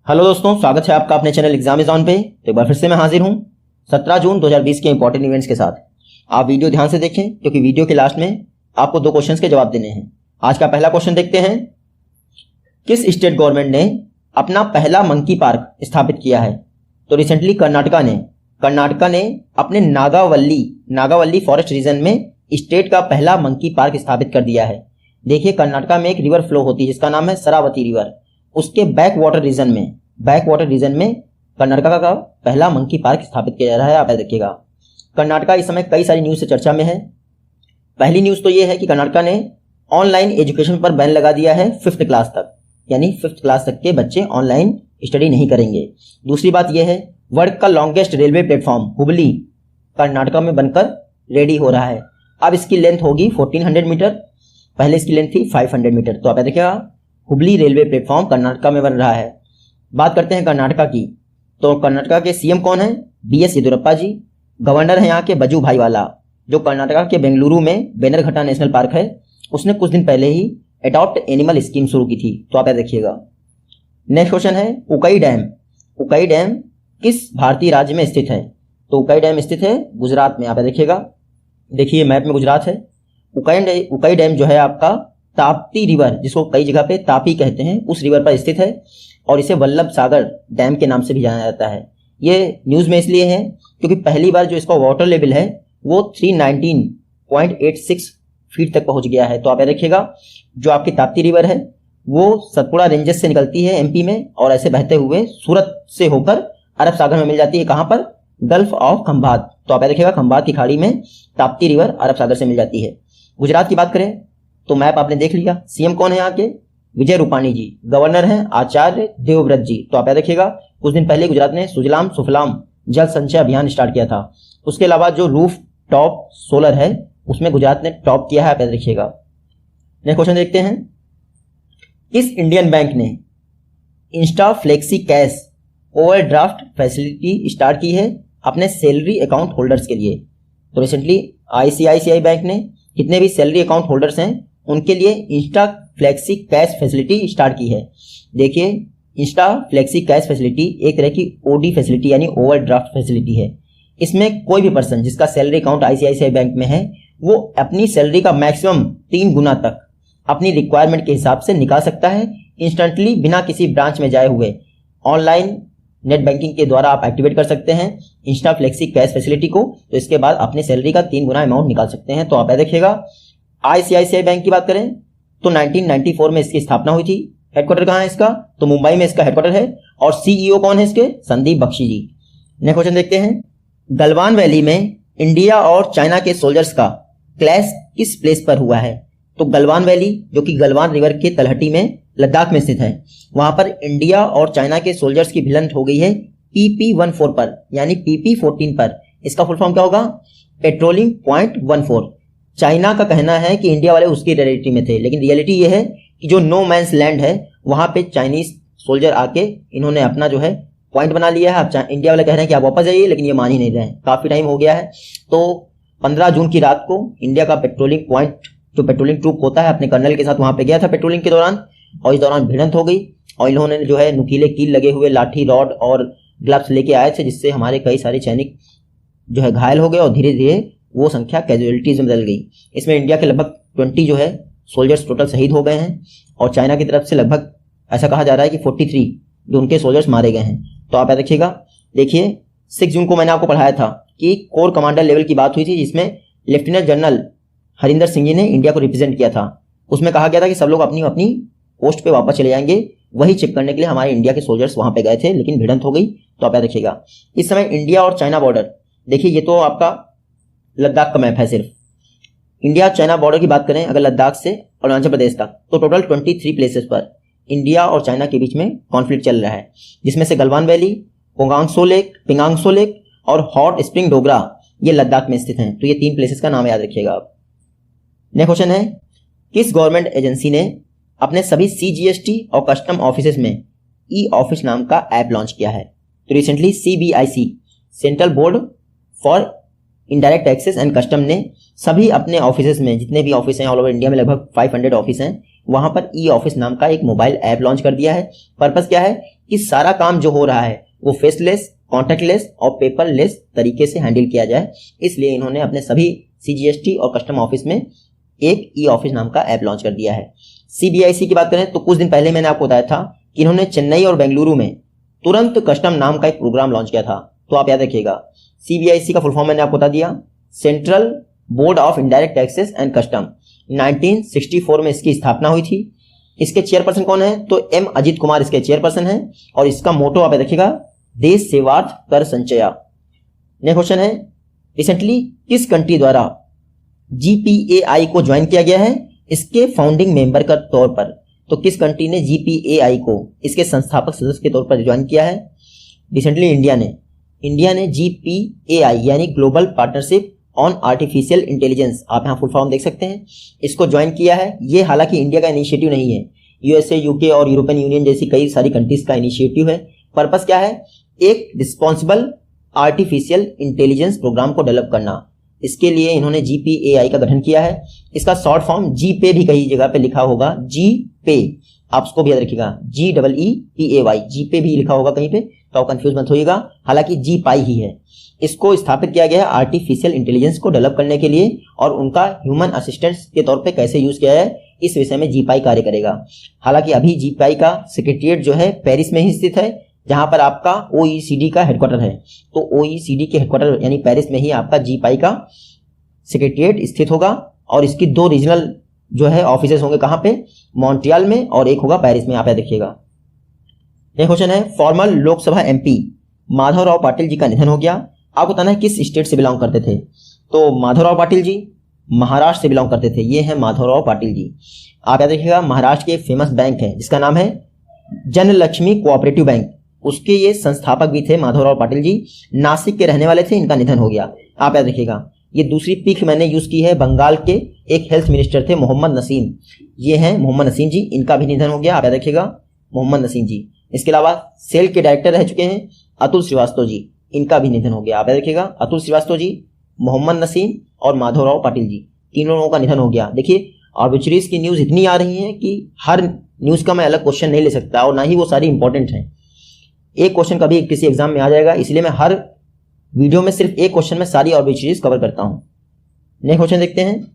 Hello दोस्तों, स्वागत है आपका अपने चैनल एग्जाम इज ऑन पे। तो एक बार फिर से मैं हाजिर हूं 17 जून 2020 के इंपॉर्टेंट इवेंट्स के साथ। आप वीडियो ध्यान से देखें क्योंकि वीडियो के लास्ट में आपको 2 क्वेश्चंस के जवाब देने हैं। आज का पहला क्वेश्चन देखते हैं। किस स्टेट गवर्नमेंट ने अपना पहला मंकी पार्क स्थापित किया है? तो रिसेंटली कर्नाटका ने अपने नागावल्ली फॉरेस्ट रीजन में स्टेट का पहला मंकी पार्क स्थापित कर दिया है। देखिए, कर्नाटका में एक रिवर फ्लो होती है जिसका नाम है शरावती रिवर। उसके बैक वाटर रीजन में कर्नाटका का पहला मंकी पार्क स्थापित किया जा रहा है। आप देखिएगा, कर्नाटका इस समय कई सारी न्यूज से चर्चा में है। पहली न्यूज तो ये है कि कर्नाटका ने ऑनलाइन एजुकेशन पर बैन लगा दिया है 5th क्लास तक, यानी 5th क्लास तक के बच्चे ऑनलाइन स्टडी नहीं करेंगे। दूसरी बात यह है, वर्ल्ड का longest railway platform Hubli Karnataka में बनकर रेडी हो रहा है। अब इसकी लेंथ होगी 1400 मीटर, पहले इसकी लेंथ थी 500 मीटर। तो आप देखिएगा, हुबली रेलवे प्लेटफॉर्म कर्नाटका में बन रहा है। बात करते हैं कर्नाटका की, तो कर्नाटका के सीएम कौन है? बीएस येदियुरप्पा जी। गवर्नर है यहाँ के वजू भाईवाला, जो कर्नाटका के बेंगलुरु में बेनरघट्टा नेशनल पार्क है उसने कुछ दिन पहले ही अडॉप्ट एनिमल स्कीम शुरू की थी। तो आप देखिएगा। नेक्स्ट क्वेश्चन है, उकाई डैम किस भारतीय राज्य में स्थित है? तो उकाई डैम स्थित है गुजरात में। आप देखिएगा, देखिए मैप में गुजरात है। उकाई डैम जो है आपका ताप्ती रिवर, जिसको कई जगह पे तापी कहते हैं, उस रिवर पर स्थित है और इसे वल्लभ सागर डैम के नाम से भी जाना जाता है। ये न्यूज में इसलिए है क्योंकि पहली बार जो इसका वाटर लेवल है वो 319.86 फीट तक पहुंच गया है। तो आप देखिएगा, जो आपकी ताप्ती रिवर है वो सतपुड़ा रेंजेस से निकलती है एमपी में और ऐसे बहते हुए सूरत से होकर अरब सागर में मिल जाती है। कहां पर? Gulf of Khambhat. तो आप देखिएगा, खंभात की खाड़ी में ताप्ती रिवर अरब सागर से मिल जाती है। गुजरात की बात करें तो मैप आपने देख लिया। सीएम कौन है यहाँ के? विजय रूपाणी जी। गवर्नर हैं आचार्य देवव्रत जी। तो आप देखिएगा, कुछ दिन पहले गुजरात ने सुजलाम सुफलाम जल संचय अभियान स्टार्ट किया था। उसके अलावा जो रूफ टॉप सोलर है उसमें गुजरात ने टॉप किया है। आप देखिएगा। नेक्स्ट क्वेश्चन देखते हैं, किस इंडियन बैंक ने Insta flexi cash overdraft facility start की है अपने सैलरी अकाउंट होल्डर्स के लिए? तो रिसेंटली आईसीआईसीआई बैंक ने जितने भी सैलरी अकाउंट होल्डर्स हैं उनके लिए Insta flexi cash facility start की है। देखिए, इंस्टा फ्लेक्सी कैश फैसिलिटी एक तरह की ओडी फैसिलिटी यानी ओवरड्राफ्ट फैसिलिटी है। इसमें कोई भी पर्सन जिसका सैलरी अकाउंट आईसीआईसीआई बैंक में है वो अपनी सैलरी का मैक्सिमम 3 गुना तक अपनी रिक्वायरमेंट के हिसाब से निकाल सकता है इंस्टेंटली, बिना किसी ब्रांच में जाए हुए। ऑनलाइन नेट बैंकिंग के द्वारा आप एक्टिवेट कर सकते हैं इंस्टा फ्लेक्सी कैश फैसिलिटी को। तो इसके बाद अपनी सैलरी का 3 गुना अमाउंट निकाल सकते हैं। तो आप देखिएगा, आईसीआईसीआई बैंक की बात करें तो 1994 में इसकी स्थापना हुई थी। हेडक्वार्टर कहाँ है इसका? तो मुंबई में इसका हेडक्वार्टर है। और सीईओ कौन है इसके? संदीप बख्शी जी। नेक्स्ट क्वेश्चन देखते हैं, गलवान वैली में इंडिया और चाइना के सोल्जर्स का क्लैश किस प्लेस पर हुआ है? तो गलवान वैली, जो कि गलवान रिवर के तलहटी में लद्दाख में स्थित है, वहां पर इंडिया और चाइना के सोल्जर्स की भिड़ंत हो गई है PP14 पर, यानी PP14 पर। इसका फुल फॉर्म क्या होगा? Patrolling point 14। चाइना का कहना है कि इंडिया वाले उसकी टेरिटरी में थे, लेकिन रियलिटी ये है कि जो नो मैंस लैंड है वहां पे चाइनीज सोल्जर आके इन्होंने अपना जो है पॉइंट बना लिया है। अब इंडिया वाले कह रहे हैं कि आप वापस जाइए, लेकिन ये मान ही नहीं रहे हैं। काफी टाइम हो गया है। तो 15 जून की रात को इंडिया का पेट्रोलिंग पॉइंट, जो पेट्रोलिंग ट्रूप होता है, अपने कर्नल के साथ वहां पे गया था पेट्रोलिंग के दौरान, और इस दौरान भिड़ंत हो गई और इन्होंने जो है नुकीले कील लगे हुए लाठी, रॉड और ग्लव्स लेके आए थे, जिससे हमारे कई सारे सैनिक जो है घायल हो गए और धीरे धीरे वो संख्या कैजुअलिटीज में बदल गई। इसमें इंडिया के लगभग 20 जो है सोल्जर्स टोटल शहीद हो गए हैं और चाइना की तरफ से लगभग ऐसा कहा जा रहा है कि 43 जो उनके सोल्जर्स मारे गए हैं। तो आप देखिएगा, देखिए 6 जून को मैंने आपको पढ़ाया था कि कोर कमांडर लेवल की बात हुई थी जिसमें लेफ्टिनेंट जनरल हरिंदर सिंह जी ने इंडिया को रिप्रेजेंट किया था। उसमें कहा गया था कि सब लोग अपनी अपनी पोस्ट पे वापस चले जाएंगे। वही चेक करने के लिए हमारे इंडिया के सोल्जर्स वहां पे गए थे, लेकिन भिड़ंत हो गई। तो आप देखिएगा, इस समय इंडिया और चाइना बॉर्डर, देखिए ये तो आपका लद्दाख का मैप है। सिर्फ इंडिया चाइना बॉर्डर की बात करें अगर लद्दाख से अरुणाचल प्रदेश तक, तो टोटल 23 प्लेसेस पर इंडिया और चाइना के बीच में कॉन्फ्लिक्ट चल रहा है, जिसमें से गलवान वैली, पिंगांगसो लेक और हॉट स्प्रिंग डोगरा ये लद्दाख में स्थित हैं। तो ये 3 प्लेसेस का नाम याद रखिएगा आप। नेक्स्ट क्वेश्चन है, किस गवर्नमेंट एजेंसी ने अपने सभी CGST और कस्टम ऑफिसेज में ई ऑफिस नाम का ऐप लॉन्च किया है? तो recently CBIC central board for indirect taxes and custom ने सभी अपने ऑफिसेज में, जितने भी ऑफिस हैं ऑल ओवर इंडिया में लगभग 500 ऑफिस हैं, वहां पर ई ऑफिस नाम का एक मोबाइल ऐप लॉन्च कर दिया है। पर्पस क्या है कि सारा काम जो हो रहा है वो फेसलेस, कॉन्टैक्टलेस और पेपरलेस तरीके से हैंडल किया जाए। इसलिए इन्होंने अपने सभी CGST और कस्टम ऑफिस में एक ई ऑफिस नाम का ऐप लॉन्च कर दिया है। CBIC की बात करें तो कुछ दिन पहले मैंने आपको बताया था कि इन्होंने चेन्नई और बेंगलुरु में तुरंत कस्टम नाम का एक प्रोग्राम लॉन्च किया था। तो आप याद रखिएगा, CBIC का फुल फॉर्म मैंने आपको बता दिया, central board of indirect taxes and custom. 1964 में इसकी स्थापना हुई थी। इसके चेयरपर्सन कौन है? तो M अजीत कुमार इसके चेयरपर्सन है और इसका मोटो आप देखिएगा, देश सेवार्थ कर संचया। नेक्स्ट क्वेश्चन है, रिसेंटली किस कंट्री द्वारा GPAI को ज्वाइन किया गया है इसके फाउंडिंग मेंबर का तौर पर? तो किस कंट्री ने GPAI को इसके संस्थापक सदस्य के तौर पर ज्वाइन किया है? रिसेंटली इंडिया ने GPAI यानी global partnership on artificial intelligence, आप यहाँ फुल फॉर्म देख सकते हैं, इसको ज्वाइन किया है। ये हालांकि इंडिया का इनिशिएटिव नहीं है, USA, UK और यूरोपियन यूनियन जैसी कई सारी कंट्रीज का इनिशिएटिव है। पर्पस क्या है? एक रिस्पॉन्सिबल आर्टिफिशियल इंटेलिजेंस प्रोग्राम को डेवलप करना। इसके लिए इन्होंने GPAI का गठन किया है। इसका शॉर्ट फॉर्म GPay भी कई जगह पे लिखा होगा, GPay, आप उसको भी याद रखिएगा, GEEPAY, GPay भी लिखा होगा कहीं पे, तो आप कंफ्यूज मत होइएगा, हालांकि GPay ही है। इसको स्थापित किया गया है आर्टिफिशियल इंटेलिजेंस को डेवलप करने के लिए और उनका ह्यूमन असिस्टेंट के तौर पे कैसे यूज किया है इस विषय में GPay कार्य करेगा। हालांकि अभी GPay का सेक्रेटरिएट जो है पेरिस में ही स्थित है, जहां पर आपका OECD का हेडक्वार्टर है। तो OECD के हेडक्वार्टर यानी पेरिस में ही आपका GPay का सेक्रेटरिएट स्थित होगा और इसकी 2 रीजनल जो है ऑफिसेस होंगे, कहां पे? मॉन्ट्रियल में और एक होगा पेरिस में, आप याद देखिएगा। नेक्स्ट क्वेश्चन है, फॉर्मर लोकसभा MP माधवराव पाटिल जी का निधन हो गया। आपको बताना है किस स्टेट से बिलोंग करते थे। तो माधवराव पाटिल जी महाराष्ट्र से बिलोंग करते थे। ये है माधवराव पाटिल जी। आप याद रखिएगा, महाराष्ट्र के फेमस बैंक है जिसका नाम है जनलक्ष्मी कोऑपरेटिव बैंक, उसके ये संस्थापक भी थे माधवराव पाटिल जी। नासिक के रहने वाले थे, इनका निधन हो गया। आप याद रखिएगा, ये दूसरी पिक मैंने यूज की है, बंगाल के एक हेल्थ मिनिस्टर थे मोहम्मद नसीम, ये हैं मोहम्मद नसीम जी, इनका भी निधन हो गया। आप याद रखिएगा, मोहम्मद नसीम जी। इसके अलावा सेल के डायरेक्टर रह चुके हैं अतुल श्रीवास्तव जी, इनका भी निधन हो गया। आप याद रखिएगा, अतुल श्रीवास्तव जी, मोहम्मद नसीम और माधवराव पाटिल जी, तीनों लोगों का निधन हो गया। देखिए आर्बिट्रीज की न्यूज इतनी आ रही है कि हर न्यूज का मैं अलग क्वेश्चन नहीं ले सकता और ना ही वो सारी इंपॉर्टेंट है। एक क्वेश्चन कभी किसी एग्जाम में आ जाएगा, इसलिए मैं हर वीडियो में सिर्फ एक क्वेश्चन में सारी आर्बिट्रीज कवर करता हूं। नेक्स्ट क्वेश्चन देखते हैं,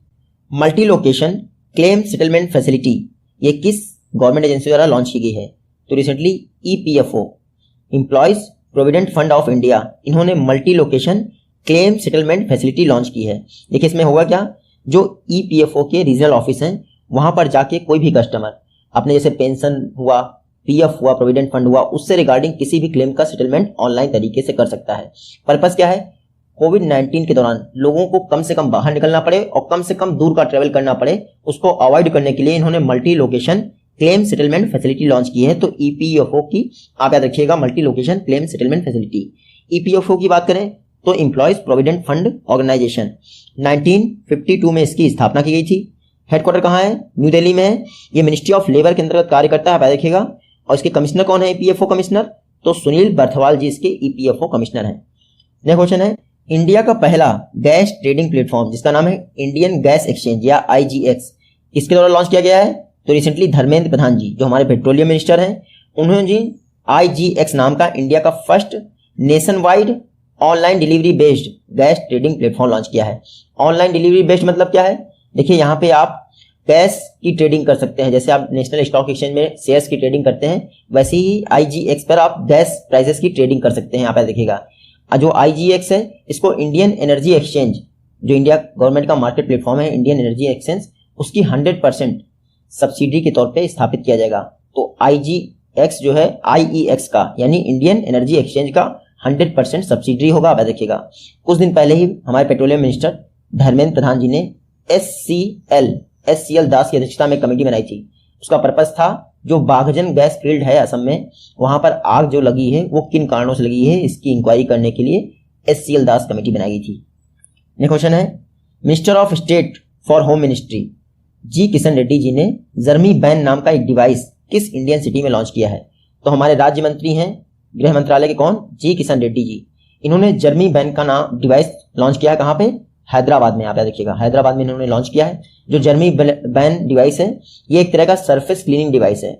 multi location claim settlement facility ये किस गवर्नमेंट एजेंसी द्वारा लॉन्च की गई है? तो recently EPFO employees provident fund of India, इन्होंने multi location claim settlement facility launch की है। देखिए इसमें होगा क्या, जो EPFO के रीजनल ऑफिस हैं वहां पर जाके कोई भी कस्टमर अपने जैसे पेंशन हुआ, PF हुआ, प्रोविडेंट फंड हुआ, उससे रिगार्डिंग किसी भी क्लेम का सेटलमेंट ऑनलाइन तरीके से कर सकता है। पर्पस क्या है? कोविड-19 के दौरान लोगों को कम से कम बाहर निकलना पड़े और कम से कम दूर का ट्रेवल करना पड़े, उसको अवॉइड करने के लिए इन्होंने multi location claim settlement facility launch की है। तो EPFO की आप याद रखिएगा, multi location claim settlement facility. EPFO की बात करें तो एम्प्लॉयज प्रोविडेंट फंड ऑर्गेनाइजेशन, 1952 में इसकी स्थापना की गई थी। हेडक्वार्टर कहाँ है? न्यू दिल्ली में है। ये मिनिस्ट्री ऑफ लेबर के अंतर्गत कार्य करता है, आप याद रखिएगा। और इसके कमिश्नर कौन है EPFO कमिश्नर? तो सुनील बर्थवाल जी इसके EPFO कमिश्नर हैं। नेक्स्ट क्वेश्चन है, इंडिया का पहला गैस ट्रेडिंग प्लेटफॉर्म जिसका नाम है इंडियन गैस एक्सचेंज या IGX, किसके द्वारा लॉन्च किया गया है? तो रिसेंटली धर्मेंद्र प्रधान जी जो हमारे पेट्रोलियम मिनिस्टर हैं, उन्होंने जी IGX नाम का इंडिया का first nation wide online delivery based gas trading platform launch किया है। ऑनलाइन डिलीवरी बेस्ड मतलब क्या है? देखिए यहाँ पे आप गैस की ट्रेडिंग कर सकते हैं, जैसे आप नेशनल स्टॉक एक्सचेंज में शेयर्स की ट्रेडिंग करते हैं, वैसे ही IGX पर आप गैस प्राइसेस की ट्रेडिंग कर सकते हैं। यहाँ पे देखिएगा, जो IGX है इसको इंडियन एनर्जी एक्सचेंज, जो इंडिया गवर्नमेंट का मार्केट प्लेटफॉर्म है इंडियन एनर्जी एक्सचेंज, उसकी 100% सब्सिडी के तौर पे स्थापित किया जाएगा। तो IGX जो है IEX का यानी इंडियन एनर्जी एक्सचेंज का 100% सब्सिडी होगा। आप देखिएगा, कुछ दिन पहले ही हमारे पेट्रोलियम मिनिस्टर धर्मेंद्र प्रधान जी ने SCL दास की अध्यक्षता में कमेटी बनाई थी। उसका पर्पस था जो बाघजन गैस फील्ड है असम में, वहां पर आग जो लगी है वो किन कारणों से लगी है इसकी इंक्वायरी करने के लिए SCL दास कमेटी बनाई गई थी। नेक्स्ट क्वेश्चन है, minister of state for home ministry ji Kishan Reddy ji ने जर्मी बैन नाम का एक डिवाइस किस इंडियन सिटी में लॉन्च किया है? तो हमारे राज्य मंत्री हैं गृह मंत्रालय के कौन? जी किशन रेड्डी जी। इन्होंने जर्मी बैन का नाम डिवाइस लॉन्च किया है कहाँ पे? हैदराबाद में। आप याद रखिएगा, हैदराबाद में इन्होंने लॉन्च किया है। जो जर्मी बैन डिवाइस है ये एक तरह का सरफेस क्लीनिंग डिवाइस है।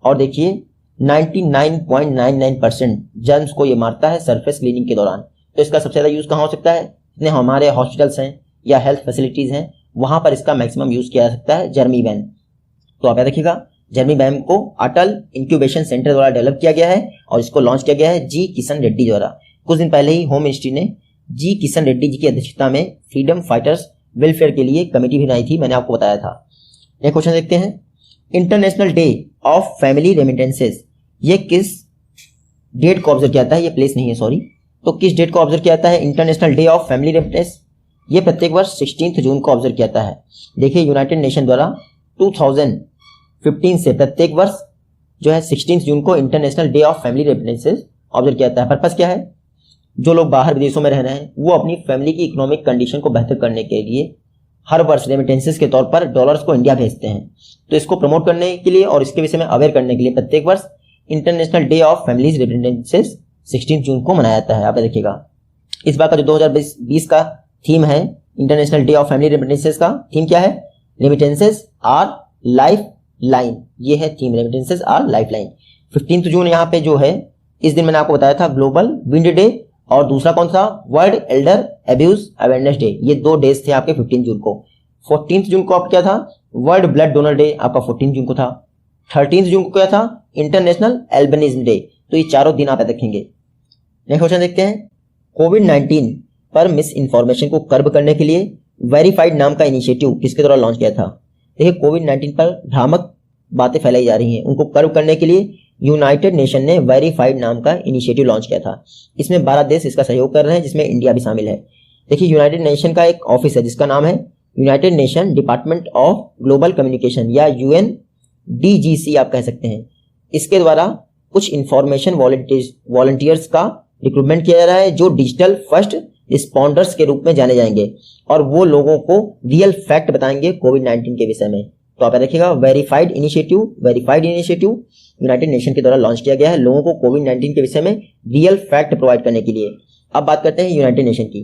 और देखिए 99.99% जर्म्स को ये मारता है सरफेस क्लीनिंग के दौरान। तो इसका सबसे ज़्यादा यूज़ कहाँ हो सकता है? जितने हमारे हॉस्पिटल्स हैं या हेल्थ फैसिलिटीज़ हैं वहाँ पर इसका मैक्सिमम यूज़ किया जा सकता है जर्मीवैन। तो आप याद रखिएगा, जर्मीवैन को अटल इंक्यूबेशन सेंटर द्वारा डेवलप किया गया है और इसको लॉन्च किया गया है जी किशन रेड्डी द्वारा। कुछ दिन पहले ही होम मिनिस्ट्री ने जी किशन रेड्डी जी की अध्यक्षता में फ्रीडम फाइटर्स वेलफेयर के लिए कमेटी भी बनाई थी, मैंने आपको बताया था। एक क्वेश्चन देखते हैं, international day of family remittances ये किस डेट को ऑब्जर्व किया जाता है? ये प्लेस नहीं है, सॉरी। तो किस डेट को ऑब्जर्व किया जाता है international day of family remittance? ये प्रत्येक वर्ष 16 जून को ऑब्जर्व किया जाता है। देखिए, यूनाइटेड नेशन द्वारा 2015 से प्रत्येक वर्ष जो है 16 जून को international day of family remittances observe किया जाता है। पर्पस क्या है? जो लोग बाहर विदेशों में रह रहे हैं वो अपनी फैमिली की इकोनॉमिक कंडीशन को बेहतर करने के लिए हर वर्ष रेमिटेंसेस के तौर पर डॉलर्स को इंडिया भेजते हैं। तो इसको प्रमोट करने के लिए और इसके विषय में अवेयर करने के लिए प्रत्येक वर्ष international day of families remittances 16 जून को मनाया जाता है। आप देखिएगा, इस बार का जो 2020 का थीम है international day of family remittances का थीम क्या है? Remittances our life line. ये है theme, remittances our life line. 15 जून यहाँ पे जो है, इस दिन मैंने आपको बताया था ग्लोबल विंड डे, और दूसरा कौन सा? World Elder abuse awareness day. ये 2 डेज थे आपके 15 जून को। 14 जून को आप क्या था? वर्ल्ड ब्लड डोनर डे आपका 14 जून को था। 13 जून को क्या था? International albinism day. तो ये चारों दिन आप याद रखेंगे। नेक्स्ट क्वेश्चन देखते हैं, कोविड-19 पर मिस इन्फॉर्मेशन को कर्ब करने के लिए वेरीफाइड नाम का इनिशिएटिव किसके द्वारा लॉन्च किया था? देखिए, कोविड-19 पर भ्रामक बातें फैलाई जा रही हैं, उनको कर्ब करने के लिए यूनाइटेड नेशन ने वेरीफाइड नाम का इनिशिएटिव लॉन्च किया था। इसमें 12 देश इसका सहयोग कर रहे हैं, जिसमें इंडिया भी शामिल है। देखिए, यूनाइटेड नेशन का एक ऑफिस है जिसका नाम है United nation department of global communication या UNDGC आप कह सकते हैं। इसके द्वारा कुछ इंफॉर्मेशन वॉलंटियर्स का रिक्रूटमेंट किया जा रहा है जो डिजिटल फर्स्ट रिस्पॉन्डर्स के रूप में जाने जाएंगे और वो लोगों को रियल फैक्ट बताएंगे कोविड-19 के विषय में। तो आप देखिएगा, वेरीफाइड इनिशिएटिव यूनाइटेड नेशन के द्वारा लॉन्च किया गया है लोगों को कोविड-19 के विषय में रियल फैक्ट प्रोवाइड करने के लिए। अब बात करते हैं यूनाइटेड नेशन की।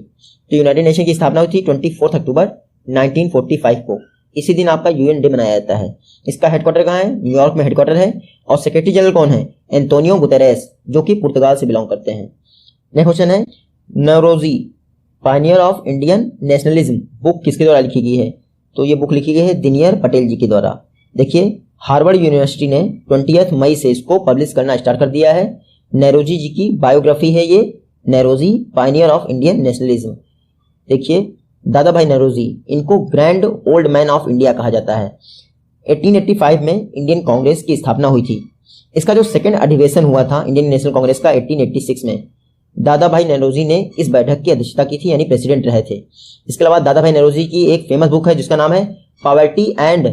तो यूनाइटेड नेशन की स्थापना हुई थी 24 अक्टूबर 1945 को। इसी दिन आपका UN डे मनाया जाता है। इसका हेडक्वार्टर कहाँ है? न्यूयॉर्क में हेडक्वार्टर है। और सेक्रेटरी जनरल कौन है? एंटोनियो गुतेरेस, जो कि पुर्तगाल से बिलोंग करते हैं। नेक्स्ट क्वेश्चन है, Naoroji pioneer of Indian nationalism book किसके द्वारा लिखी गई है? तो ये बुक लिखी गई है दिनकर पटेल जी के द्वारा। देखिए, हार्वर्ड यूनिवर्सिटी ने 20 मई से इसको पब्लिश करना स्टार्ट कर दिया है। नौरोजी जी की बायोग्राफी है ये, Naoroji pioneer of Indian nationalism. देखिए, दादा भाई नौरोजी, इनको grand old man of India कहा जाता है। 1885 में इंडियन कांग्रेस की स्थापना हुई थी। इसका जो सेकंड अधिवेशन हुआ था इंडियन नेशनल कांग्रेस का 1886 में, दादा भाई नौरोजी ने इस बैठक की अध्यक्षता की थी, यानी प्रेसिडेंट रहे थे। इसके अलावा दादा भाई नौरोजी की एक फेमस बुक है जिसका नाम है poverty and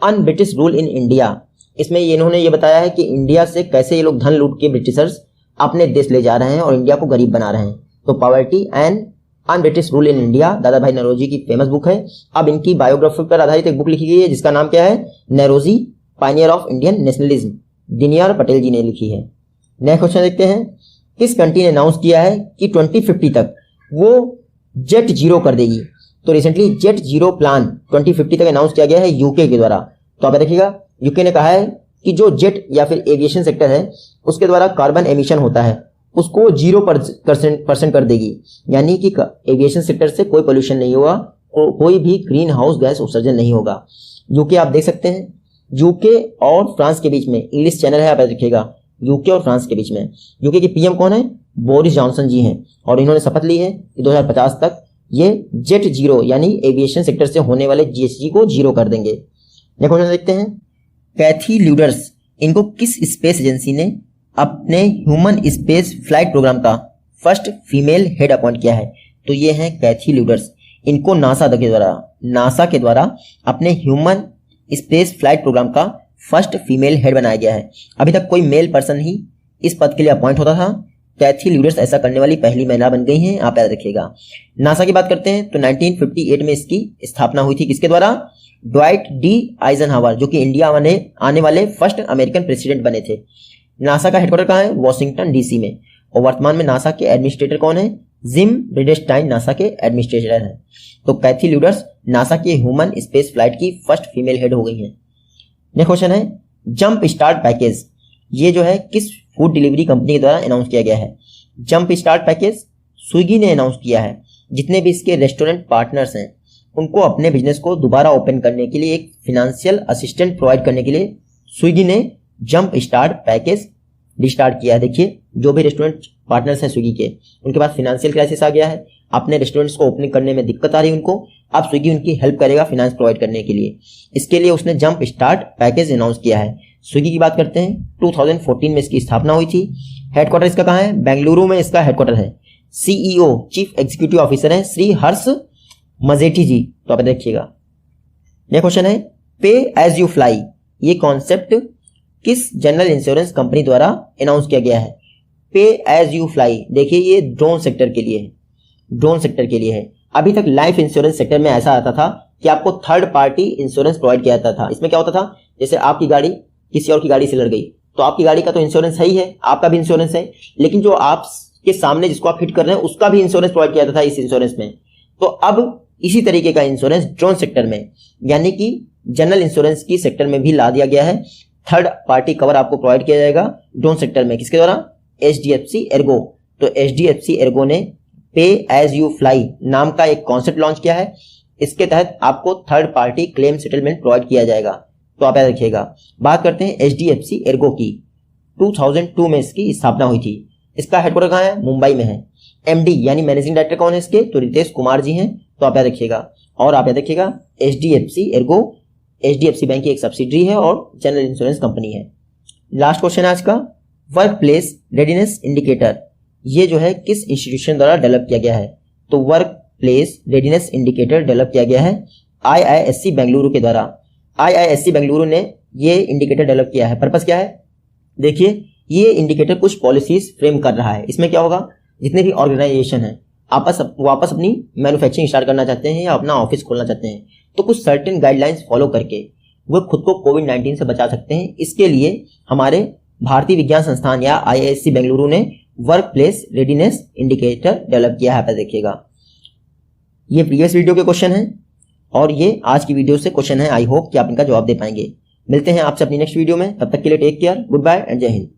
un British rule in India. इसमें इन्होंने ये बताया है कि इंडिया से कैसे ये लोग धन लूट के ब्रिटिशर्स अपने देश ले जा रहे हैं और इंडिया को गरीब बना रहे हैं। तो poverty and un British rule in India दादा भाई नौरोजी की फेमस बुक है। अब इनकी बायोग्राफी पर आधारित एक बुक लिखी गई है जिसका नाम क्या है? Naoroji pioneer of Indian nationalism, Dinkar Patel ji ने लिखी है। नेक्स्ट क्वेश्चन देखते हैं, किस कंट्री ने अनाउंस किया है कि 2050 तक वो जेट जीरो कर देगी? तो रिसेंटली जेट जीरो प्लान 2050 तक अनाउंस किया गया है यूके के द्वारा। तो आप देखिएगा, यूके ने कहा है कि जो जेट या फिर एविएशन सेक्टर है उसके द्वारा कार्बन एमिशन होता है उसको 0% कर देगी, यानी कि एविएशन सेक्टर से कोई पोल्यूशन नहीं होगा, कोई भी ग्रीन हाउस गैस उत्सर्जन नहीं होगा। यूके आप देख सकते हैं, यूके और फ्रांस के बीच में इंग्लिश चैनल है, आप देखिएगा, यूके और फ्रांस के बीच में। यूके के पीएम कौन है? बोरिस जॉनसन जी हैं और इन्होंने शपथ ली है कि 2050 तक ये जेट जीरो यानी एविएशन सेक्टर से होने वाले जीएसटी को जीरो कर देंगे। नेक्स्ट क्वेश्चन देखते हैं, कैथी ल्यूडर्स, इनको किस स्पेस एजेंसी ने अपने ह्यूमन स्पेस फ्लाइट प्रोग्राम का फर्स्ट फीमेल हेड अपॉइंट किया है? तो ये हैं कैथी ल्यूडर्स। इनको नासा के द्वारा अपने ह्यूमन स्पेस फ्लाइट प्रोग्राम का फर्स्ट फीमेल हेड बनाया गया है। अभी तक कोई मेल पर्सन ही इस पद के लिए अपॉइंट होता था। कैथी ल्यूडर्स ऐसा करने वाली पहली महिला बन गई हैं, आप याद रखिएगा। नासा की बात करते हैं तो 1958 में इसकी स्थापना हुई थी। किसके द्वारा? ड्वाइट डी आइजनहावर, जो कि इंडिया में आने वाले फर्स्ट अमेरिकन प्रेसिडेंट बने थे। नासा का हेडक्वार्टर कहाँ है? वॉशिंगटन डीसी में। और वर्तमान में नासा के एडमिनिस्ट्रेटर कौन है? जिम ब्रिडेस्टाइन नासा के एडमिनिस्ट्रेटर हैं। तो कैथी ल्यूडर्स नासा के ह्यूमन स्पेस फ्लाइट की फर्स्ट फीमेल हेड हो गई हैं। नेक्स्ट क्वेश्चन है, जंप स्टार्ट पैकेज ये जो है किस फूड डिलीवरी कंपनी के द्वारा अनाउंस किया गया है? जंप स्टार्ट पैकेज स्विगी ने अनाउंस किया है। जितने भी इसके रेस्टोरेंट पार्टनर्स हैं उनको अपने बिजनेस को दोबारा ओपन करने के लिए एक फिनेंशियल असिस्टेंट प्रोवाइड करने के लिए स्विगी ने जंप स्टार्ट पैकेज रिस्टार्ट किया है। देखिए, जो भी रेस्टोरेंट पार्टनर्स हैं स्विगी के, उनके पास फाइनेंशियल क्राइसिस आ गया है, अपने रेस्टोरेंट्स को ओपनिंग करने में दिक्कत आ रही है उनको, अब स्विगी उनकी हेल्प करेगा फाइनेंस प्रोवाइड करने के लिए। इसके लिए उसने जंप स्टार्ट पैकेज अनाउंस किया है। स्विगी की बात करते हैं, 2014 में इसकी स्थापना हुई थी। हेडक्वार्टर इसका कहाँ है? बेंगलुरु में इसका हेडक्वार्टर है। सीईओ चीफ एग्जीक्यूटिव ऑफिसर है श्री हर्ष मजेठी जी। तो आप देखिएगा। नेक्स्ट क्वेश्चन है, पे एज यू फ्लाई ये कॉन्सेप्ट किस जनरल इंश्योरेंस कंपनी द्वारा अनाउंस किया गया है? पे एज यू फ्लाई, देखिए ये ड्रोन सेक्टर के लिए है, ड्रोन सेक्टर के लिए है। अभी तक लाइफ इंश्योरेंस सेक्टर में ऐसा आता था कि आपको थर्ड पार्टी इंश्योरेंस प्रोवाइड किया जाता था। इसमें क्या होता था, जैसे आपकी गाड़ी किसी और की गाड़ी से लड़ गई तो आपकी गाड़ी का तो इंश्योरेंस है ही है, आपका भी इंश्योरेंस है, लेकिन जो आपके सामने जिसको आप हिट कर रहे हैं उसका भी इंश्योरेंस प्रोवाइड किया जाता था इस इंश्योरेंस में। तो अब इसी तरीके का इंश्योरेंस ड्रोन सेक्टर में यानी कि जनरल इंश्योरेंस की सेक्टर में भी ला दिया गया है। थर्ड पार्टी कवर आपको प्रोवाइड किया जाएगा ड्रोन सेक्टर में। किसके द्वारा? HDFC Ergo. तो HDFC एर्गो ने पे एज यू फ्लाई नाम का एक कॉन्सेप्ट लॉन्च किया है। इसके तहत आपको third party claim settlement provide किया जाएगा। तो आप याद रखिएगा। बात करते हैं HDFC एर्गो की। 2002 में इसकी स्थापना हुई थी। इसका हेडक्वार्टर कहाँ है? मुंबई में है। MD यानी मैनेजिंग डायरेक्टर कौन है इसके? तो रितेश कुमार जी हैं। तो आप याद रखिएगा। और आप याद रखिएगा HDFC एर्गो HDFC बैंक की एक सब्सिडरी है और जनरल इंश्योरेंस कंपनी है। लास्ट क्वेश्चन आज का, वर्क प्लेस रेडीनेस इंडिकेटर ये जो है किस इंस्टीट्यूशन द्वारा डेवलप किया गया है? तो work place readiness indicator develop किया गया है IISc बेंगलुरु के द्वारा। IISc बेंगलुरु ने ये इंडिकेटर डेवलप किया है। पर्पस क्या है? देखिए, ये इंडिकेटर कुछ पॉलिसीज फ्रेम कर रहा है। इसमें क्या होगा, जितने भी ऑर्गेनाइजेशन है वापस अपनी मैन्युफैक्चरिंग स्टार्ट करना चाहते हैं या अपना ऑफिस खोलना चाहते हैं, तो कुछ सर्टेन गाइडलाइंस फॉलो करके वो खुद को कोविड-19 से बचा सकते हैं। इसके लिए हमारे भारतीय विज्ञान संस्थान या IISc बेंगलुरु ने work place readiness indicator develop किया है। देखिएगा, ये प्रीवियस वीडियो के क्वेश्चन हैं और ये आज की वीडियो से क्वेश्चन है। आई होप कि आप इनका जवाब दे पाएंगे। मिलते हैं आपसे अपनी नेक्स्ट वीडियो में, तब तक के लिए take care, goodbye and जय हिंद।